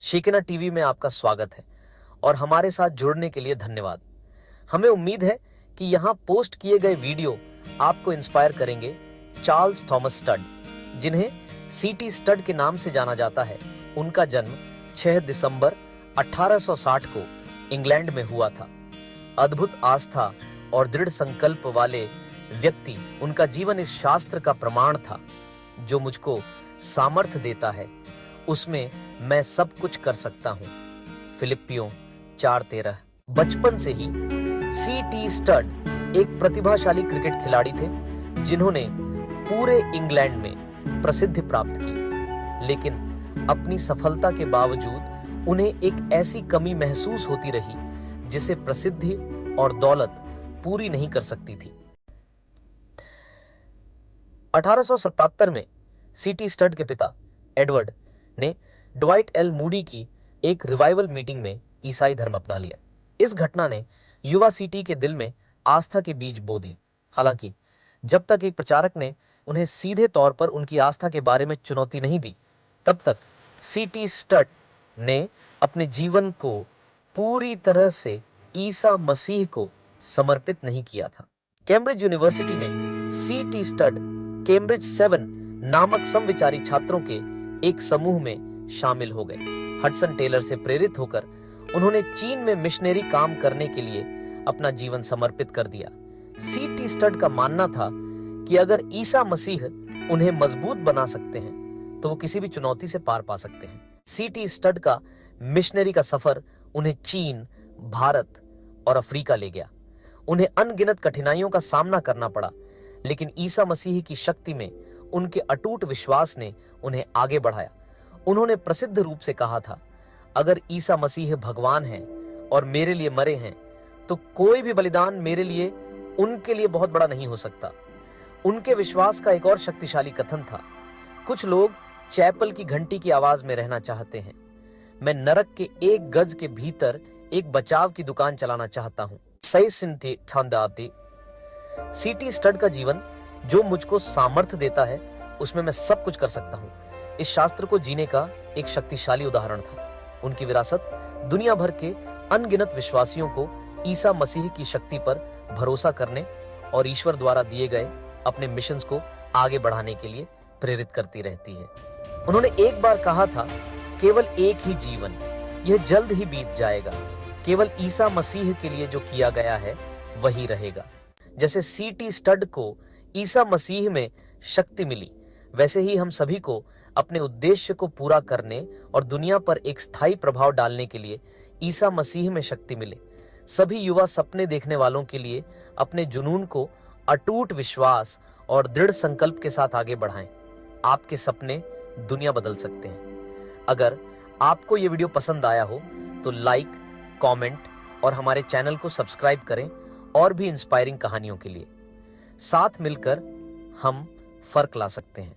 शेकिना TV में आपका स्वागत है और हमारे साथ जुड़ने के लिए धन्यवाद। हमें उम्मीद है कि यहाँ पोस्ट किए गए वीडियो आपको इंस्पायर करेंगे। चार्ल्स थॉमस स्टड, जिन्हें सीटी स्टड के नाम से जाना जाता है, उनका जन्म 6 दिसंबर 1860 को इंग्लैंड में हुआ था। अद्भुत आस्था और दृढ़ संकल्प वाले व्यक्ति, उनका जीवन इस शास्त्र का प्रमाण था, जो मुझको सामर्थ्य देता है, उसमें मैं सब कुछ कर सकता हूं। फिलिपियों 4:13। बचपन से ही सीटी स्टड एक प्रतिभाशाली क्रिकेट खिलाड़ी थे, जिन्होंने पूरे इंग्लैंड में प्रसिद्धि प्राप्त की। लेकिन अपनी सफलता के बावजूद उन्हें एक ऐसी कमी महसूस होती रही, जिसे प्रसिद्धि और दौलत पूरी नहीं कर सकती थी। 1877 में सीटी स्टड के पिता एडवर्ड ने ड्वाइट एल मूडी की एक रिवाइवल मीटिंग में ईसाई धर्म अपना लिया। इस घटना ने युवा सीटी के दिल में आस्था के बीज बो दिए। हालांकि जब तक एक प्रचारक ने उन्हें सीधे तौर पर उनकी आस्था के बारे में चुनौती नहीं दी, तब तक सीटी स्टड ने अपने जीवन को पूरी तरह से ईसा मसीह को समर्पित नहीं किया था। कैम्ब्रिज यूनिवर्सिटी में सीटी स्टड कैम्ब्रिज 7 नामक समविचारी छात्रों के एक समूह में शामिल हो गए। हडसन टेलर से प्रेरित होकर उन्होंने चीन में मिशनरी काम करने के लिए अपना जीवन समर्पित कर दिया। सीटी स्टड का मानना था कि अगर ईसा मसीह उन्हें मजबूत बना सकते हैं, तो वो किसी भी चुनौती से पार पा सकते हैं। सीटी स्टड का मिशनरी का सफर उन्हें चीन, भारत और अफ्रीका ले गया। उन्हें अनगिनत कठिनाइयों का सामना करना पड़ा, लेकिन ईसा मसीह की शक्ति में उनके अटूट विश्वास ने उन्हें आगे बढ़ाया। उन्होंने प्रसिद्ध रूप से कहा था, अगर ईसा मसीह भगवान है और मेरे लिए मरे हैं, तो कोई भी बलिदान मेरे लिए उनके लिए बहुत बड़ा नहीं हो सकता। उनके विश्वास का एक और शक्तिशाली कथन था, कुछ लोग चैपल की घंटी की आवाज में रहना चाहते हैं, मैं नरक के 1 गज के भीतर एक बचाव की दुकान चलाना चाहता हूं। सीटी स्टड का जीवन जो मुझको सामर्थ्य देता है, उसमें मैं सब कुछ कर सकता हूं, इस शास्त्र को जीने का एक शक्तिशाली उदाहरण था। उनकी विरासत दुनिया भर के अनगिनत विश्वासियों को ईसा मसीह की शक्ति पर भरोसा करने और ईश्वर द्वारा दिए गए अपने मिशंस को आगे बढ़ाने के लिए प्रेरित करती रहती है। उन्होंने एक बार कहा था, केवल एक ही जीवन, यह जल्द ही बीत जाएगा। केवल ईसा मसीह के लिए जो किया गया है वही रहेगा। जैसे सीटी स्टड को ईसा मसीह में शक्ति मिली, वैसे ही हम सभी को अपने उद्देश्य को पूरा करने और दुनिया पर एक स्थायी प्रभाव डालने के लिए ईसा मसीह में शक्ति मिले। सभी युवा सपने देखने वालों के लिए अपने जुनून को अटूट विश्वास और दृढ़ संकल्प के साथ आगे बढ़ाएं। आपके सपने दुनिया बदल सकते हैं। अगर आपको ये वीडियो पसंद आया हो तो लाइक, कमेंट और हमारे चैनल को सब्सक्राइब करें और भी इंस्पायरिंग कहानियों के लिए। साथ मिलकर हम फर्क ला सकते हैं।